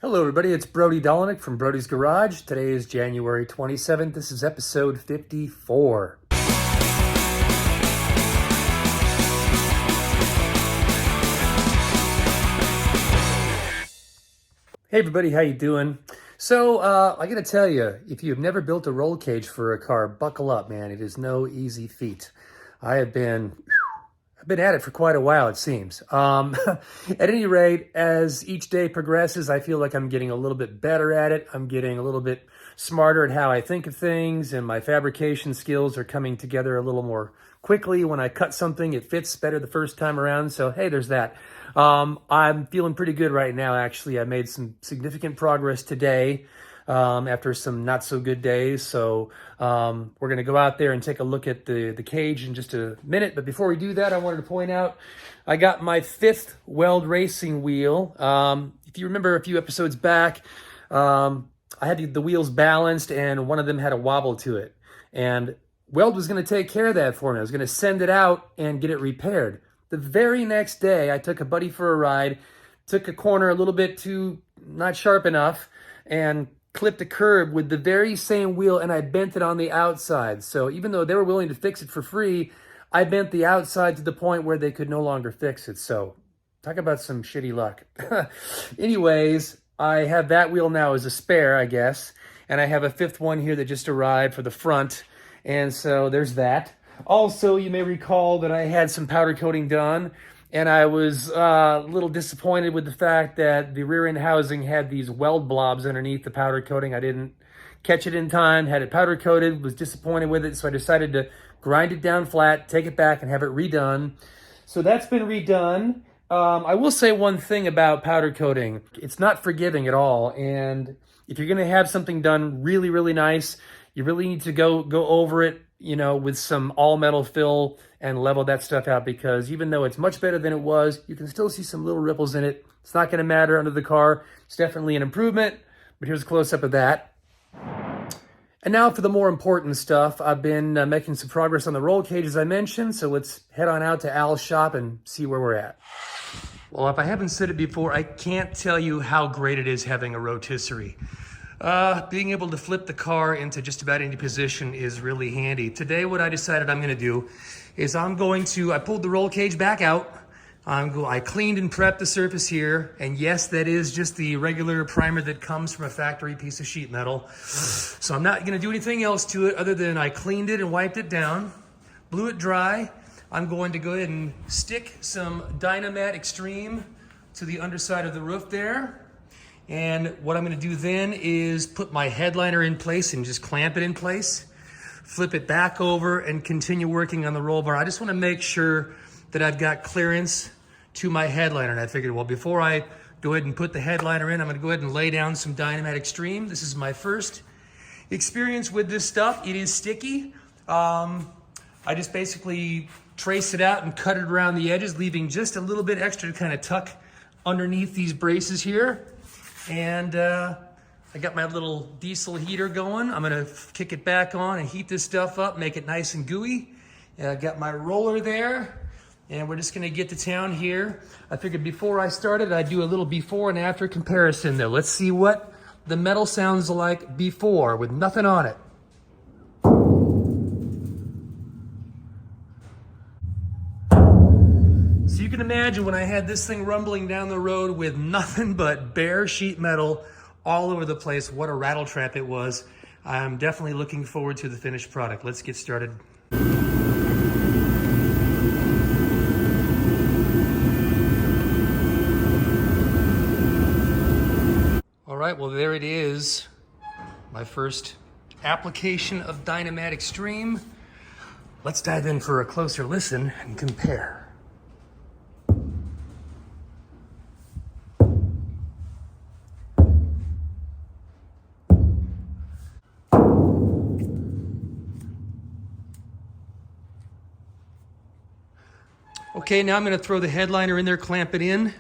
Hello everybody, it's Brody from Brody's Garage. Today is January 27th. This is episode 54. Hey everybody, how you doing? So, I gotta tell you, if you've never built a roll cage for a car, buckle up, man. It is no easy feat. I've been at it for quite a while, it seems. At any rate, as each day progresses, I feel like I'm getting a little bit better at it. I'm getting a little bit smarter at how I think of things, and my fabrication skills are coming together a little more quickly. When I cut something, it fits better the first time around. So, hey, there's that. I'm feeling pretty good right now, actually. I made some significant progress today. After some not so good days. So we're going to go out there and take a look at the cage in just a minute. But before we do that, I wanted to point out I got my 5th Weld racing wheel. If you remember a few episodes back, I had the wheels balanced and one of them had a wobble to it. And Weld was going to take care of that for me. I was going to send it out and get it repaired. The very next day, I took a buddy for a ride, took a corner a little bit too not sharp enough, and clipped a curb with the very same wheel, and I bent it on the outside. So even though they were willing to fix it for free, I bent the outside to the point where they could no longer fix it. So talk about some shitty luck. Anyways, I have that wheel now as a spare, I guess, and I have a 5th one here that just arrived for the front, and so there's that. Also, you may recall that I had some powder coating done, and I was a little disappointed with the fact that the rear end housing had these weld blobs underneath the powder coating. I didn't catch it in time, had it powder coated, was disappointed with it, so I decided to grind it down flat, take it back, and have it redone. So that's been redone. I will say one thing about powder coating. It's not forgiving at all, and if you're gonna have something done really, really nice, you really need to go over it, with some all metal fill and level that stuff out, because even though it's much better than it was, you can still see some little ripples in it. It's not going to matter under the car. It's definitely an improvement, but here's a close-up of that. And now for the more important stuff. I've been making some progress on the roll cage, as I mentioned, so let's head on out to Al's shop and see where we're at. Well, if I haven't said it before, I can't tell you how great it is having a rotisserie. Being able to flip the car into just about any position is really handy. Today, what I decided I'm gonna do is I pulled the roll cage back out. I cleaned and prepped the surface here. And yes, that is just the regular primer that comes from a factory piece of sheet metal. So I'm not gonna do anything else to it other than I cleaned it and wiped it down, blew it dry. I'm going to go ahead and stick some Dynamat Extreme to the underside of the roof there. And what I'm going to do then is put my headliner in place and just clamp it in place, flip it back over, and continue working on the roll bar. I just want to make sure that I've got clearance to my headliner. And I figured, well, before I go ahead and put the headliner in, I'm going to go ahead and lay down some Dynamat Extreme. This is my first experience with this stuff. It is sticky. I just basically trace it out and cut it around the edges, leaving just a little bit extra to kind of tuck underneath these braces here. And I got my little diesel heater going. I'm gonna kick it back on and heat this stuff up, make it nice and gooey. And I got my roller there, and we're just gonna get to town here. I figured before I started, I'd do a little before and after comparison though. Let's see what the metal sounds like before with nothing on it. So you can imagine when I had this thing rumbling down the road with nothing but bare sheet metal all over the place, what a rattle trap it was. I'm definitely looking forward to the finished product. Let's get started. All right, well, there it is. My first application of Dynamat Extreme. Let's dive in for a closer listen and compare. Okay, now I'm going to throw the headliner in there, clamp it in,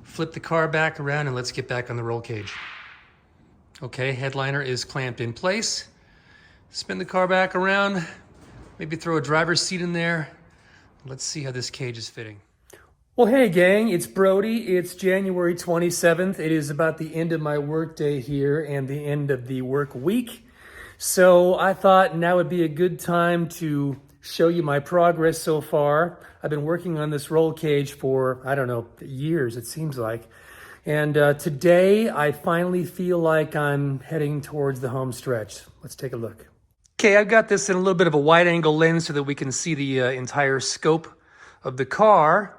flip the car back around, and let's get back on the roll cage. Okay, headliner is clamped in place. Spin the car back around, maybe throw a driver's seat in there. Let's see how this cage is fitting. Well, hey gang, it's Brody. It's January 27th. It is about the end of my work day here and the end of the work week. So I thought now would be a good time to show you my progress so far. I've been working on this roll cage for, I don't know, years it seems like. And today I finally feel like I'm heading towards the home stretch. Let's take a look. Okay, I've got this in a little bit of a wide angle lens so that we can see the entire scope of the car.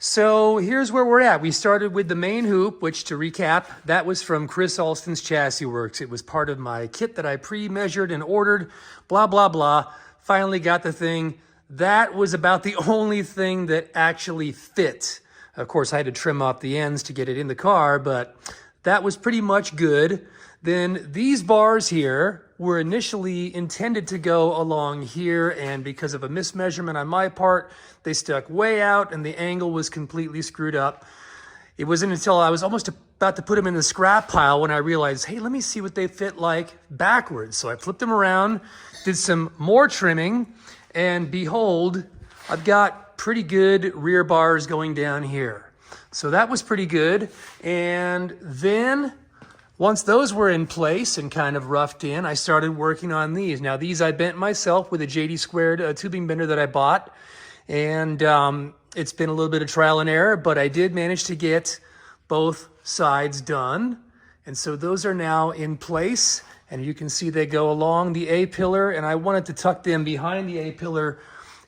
So here's where we're at. We started with the main hoop, which, to recap, that was from Chris Alston's Chassis Works. It was part of my kit that I pre-measured and ordered, blah, blah, blah. Finally got the thing. That was about the only thing that actually fit. Of course, I had to trim off the ends to get it in the car, but that was pretty much good. Then these bars here were initially intended to go along here, and because of a mismeasurement on my part, they stuck way out and the angle was completely screwed up. It wasn't until I was almost about to put them in the scrap pile when I realized, hey, let me see what they fit like backwards. So I flipped them around, did some more trimming, and behold, I've got pretty good rear bars going down here. So that was pretty good. And then once those were in place and kind of roughed in, I started working on these. Now these I bent myself with a JD squared tubing bender that I bought. And it's been a little bit of trial and error, but I did manage to get both sides done. And so those are now in place. And you can see they go along the A-pillar, and I wanted to tuck them behind the A-pillar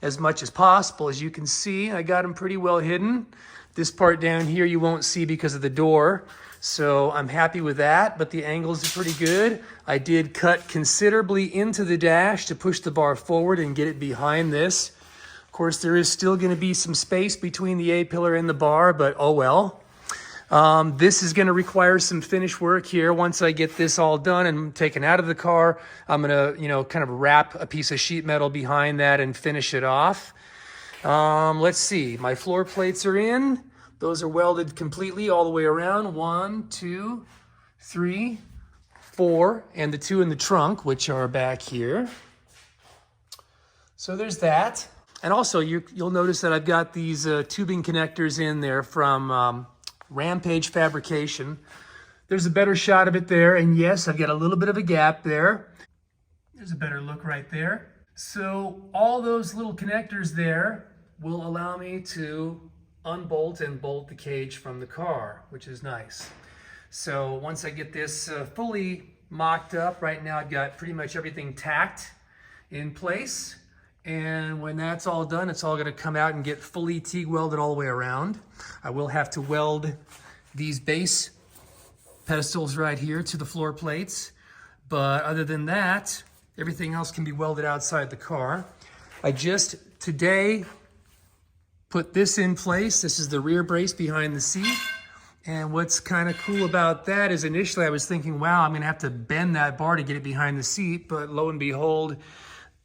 as much as possible. As you can see, I got them pretty well hidden. This part down here you won't see because of the door. So I'm happy with that, but the angles are pretty good. I did cut considerably into the dash to push the bar forward and get it behind this. Of course, there is still going to be some space between the A-pillar and the bar, but oh well. This is going to require some finish work here. Once I get this all done and taken out of the car, I'm going to, kind of wrap a piece of sheet metal behind that and finish it off. Let's see. My floor plates are in. Those are welded completely all the way around. 1, 2, 3, 4, and the 2 in the trunk, which are back here. So there's that. And also, you'll notice that I've got these tubing connectors in there from Rampage Fabrication. There's a better shot of it there, and yes, I've got a little bit of a gap there. There's a better look right there. So all those little connectors there will allow me to unbolt and bolt the cage from the car, which is nice. So once I get this fully mocked up, right now I've got pretty much everything tacked in place. And when that's all done, it's all going to come out and get fully TIG welded all the way around. I will have to weld these base pedestals right here to the floor plates. But other than that, everything else can be welded outside the car. I just today put this in place. This is the rear brace behind the seat. And what's kind of cool about that is initially I was thinking, wow, I'm going to have to bend that bar to get it behind the seat. But lo and behold,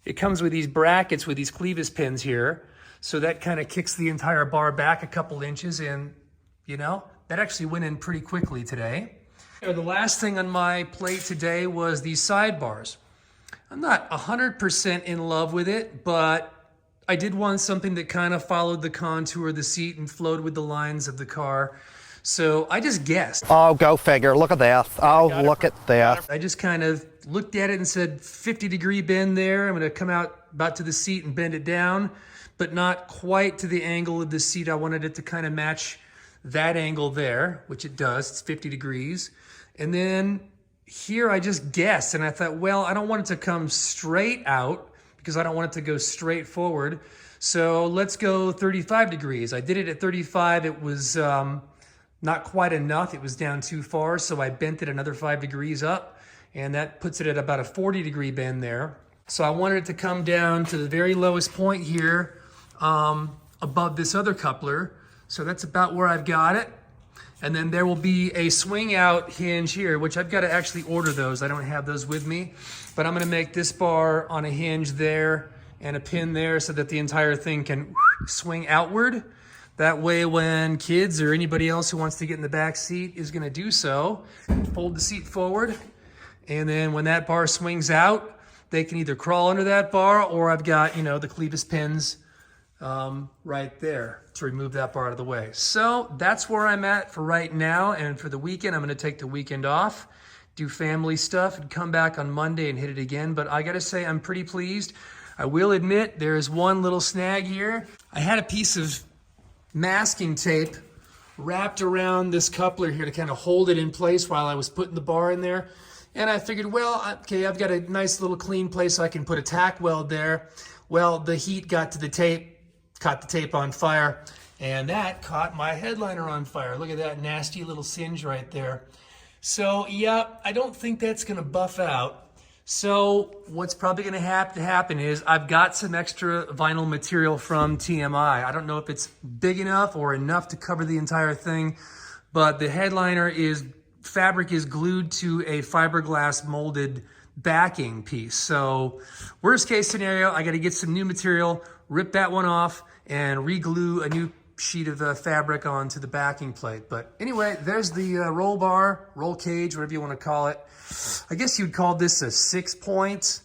it comes with these brackets with these clevis pins here. So that kind of kicks the entire bar back a couple inches, and that actually went in pretty quickly today. The last thing on my plate today was these sidebars. I'm not 100% in love with it, but I did want something that kind of followed the contour of the seat and flowed with the lines of the car. So I just guessed. Oh, go figure. Look at that. Oh, look at that. I just kind of looked at it and said 50-degree bend there. I'm going to come out about to the seat and bend it down, but not quite to the angle of the seat. I wanted it to kind of match that angle there, which it does. It's 50 degrees. And then here I just guessed, and I thought, well, I don't want it to come straight out because I don't want it to go straight forward. So let's go 35 degrees. I did it at 35. It was not quite enough. It was down too far, so I bent it another 5 degrees up, and that puts it at about a 40-degree bend there. So I wanted it to come down to the very lowest point here above this other coupler. So that's about where I've got it. And then there will be a swing out hinge here, which I've got to actually order those. I don't have those with me, but I'm going to make this bar on a hinge there and a pin there so that the entire thing can swing outward. That way when kids or anybody else who wants to get in the back seat is going to do so, fold the seat forward, and then when that bar swings out, they can either crawl under that bar, or I've got, the clevis pins right there to remove that bar out of the way. So that's where I'm at for right now. And for the weekend, I'm going to take the weekend off, do family stuff, and come back on Monday and hit it again. But I got to say, I'm pretty pleased. I will admit there is one little snag here. I had a piece of masking tape wrapped around this coupler here to kind of hold it in place while I was putting the bar in there. And I figured, well, okay, I've got a nice little clean place so I can put a tack weld there. Well, the heat got to the tape, caught the tape on fire, and that caught my headliner on fire. Look at that nasty little singe right there. So, yeah, I don't think that's going to buff out. So what's probably going to have to happen is I've got some extra vinyl material from TMI. I don't know if it's big enough or enough to cover the entire thing, but the headliner fabric is glued to a fiberglass molded backing piece. So worst case scenario, I got to get some new material, rip that one off, and re-glue a new sheet of fabric onto the backing plate. But anyway, there's the roll bar, roll cage, whatever you want to call it. I guess you'd call this a 6-point.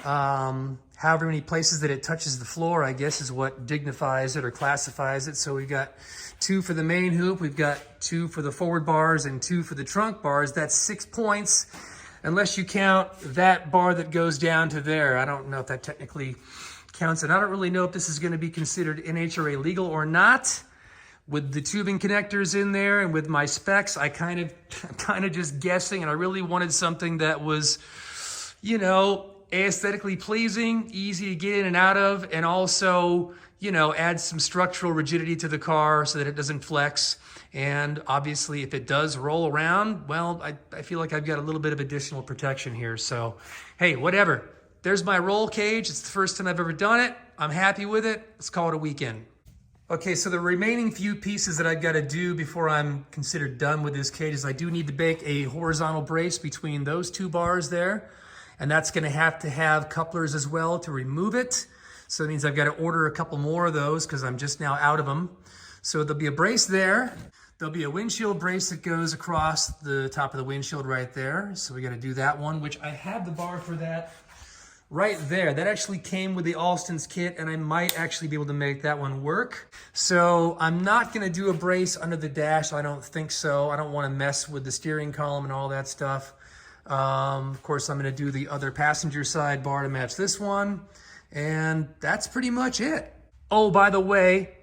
However many places that it touches the floor, I guess, is what dignifies it or classifies it. So we've got 2 for the main hoop, we've got 2 for the forward bars, and 2 for the trunk bars. That's 6 points, unless you count that bar that goes down to there. I don't know if that technically counts, and I don't really know if this is going to be considered NHRA legal or not. With the tubing connectors in there and with my specs, I'm kind of just guessing, and I really wanted something that was, you know, aesthetically pleasing, easy to get in and out of, and also, you know, add some structural rigidity to the car so that it doesn't flex. And obviously, if it does roll around, well, I feel like I've got a little bit of additional protection here. So, hey, whatever. There's my roll cage. It's the first time I've ever done it. I'm happy with it. Let's call it a weekend. Okay, so the remaining few pieces that I've got to do before I'm considered done with this cage is I do need to make a horizontal brace between those 2 bars there. And that's going to have couplers as well to remove it. So that means I've got to order a couple more of those because I'm just now out of them. So there'll be a brace there. There'll be a windshield brace that goes across the top of the windshield right there. So we got to do that one, which I have the bar for that right there. That actually came with the Alston's kit, and I might actually be able to make that one work. So I'm not going to do a brace under the dash. I don't think so. I don't want to mess with the steering column and all that stuff. Of course, I'm going to do the other passenger side bar to match this one. And that's pretty much it. Oh, by the way,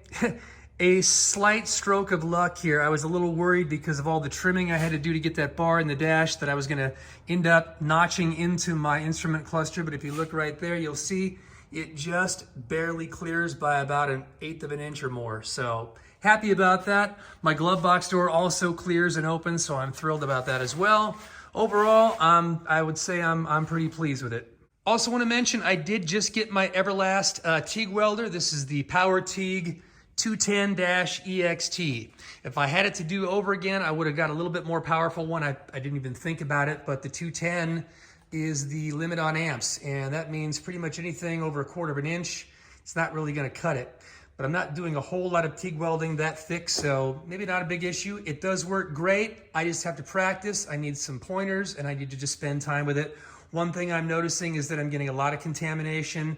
a slight stroke of luck here. I was a little worried because of all the trimming I had to do to get that bar in the dash that I was going to end up notching into my instrument cluster. But if you look right there, you'll see it just barely clears by about 1/8 of an inch or more. So happy about that. My glove box door also clears and opens, so I'm thrilled about that as well. Overall, I would say I'm pretty pleased with it. Also want to mention, I did just get my Everlast TIG welder. This is the Power TIG 210-EXT. If I had it to do over again, I would have got a little bit more powerful one. I didn't even think about it, but the 210 is the limit on amps, and that means pretty much anything over 1/4 of an inch, it's not really going to cut it. But I'm not doing a whole lot of TIG welding that thick, so maybe not a big issue. It does work great. I just have to practice. I need some pointers, and I need to just spend time with it. One thing I'm noticing is that I'm getting a lot of contamination.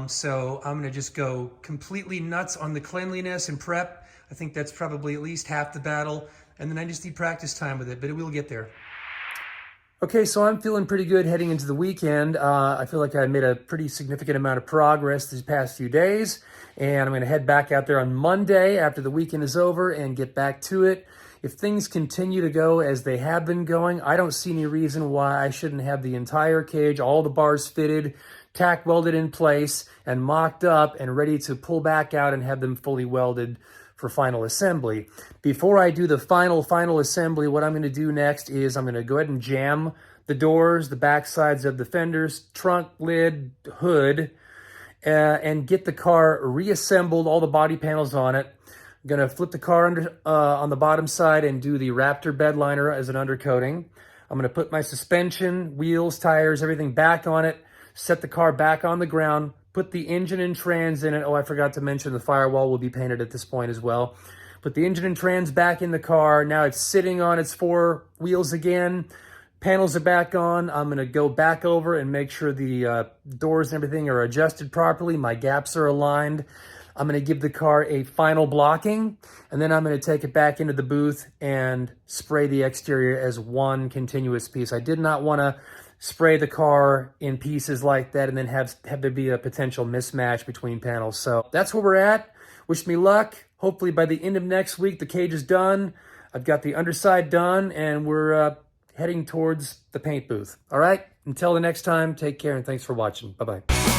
So I'm gonna just go completely nuts on the cleanliness and prep. I think that's probably at least half the battle. And then I just need practice time with it, but it will get there. Okay, so I'm feeling pretty good heading into the weekend. I feel like I made a pretty significant amount of progress these past few days. And I'm gonna head back out there on Monday after the weekend is over and get back to it. If things continue to go as they have been going, I don't see any reason why I shouldn't have the entire cage, all the bars fitted, tack welded in place, and mocked up and ready to pull back out and have them fully welded for final assembly. Before I do the final assembly, what I'm going to do next is I'm going to go ahead and jam the doors, the back sides of the fenders, trunk, lid, hood, and get the car reassembled, all the body panels on it. I'm going to flip the car under on the bottom side and do the Raptor bed liner as an undercoating. I'm going to put my suspension, wheels, tires, everything back on it, set the car back on the ground, put the engine and trans in it. Oh, I forgot to mention the firewall will be painted at this point as well. Put the engine and trans back in the car. Now it's sitting on its 4 wheels again. Panels are back on. I'm going to go back over and make sure the doors and everything are adjusted properly. My gaps are aligned. I'm going to give the car a final blocking, and then I'm going to take it back into the booth and spray the exterior as one continuous piece. I did not want to spray the car in pieces like that and then have there be a potential mismatch between panels. So that's where we're at. Wish me luck. Hopefully by the end of next week, the cage is done. I've got the underside done, and we're heading towards the paint booth. All right? Until the next time, take care, and thanks for watching. Bye-bye.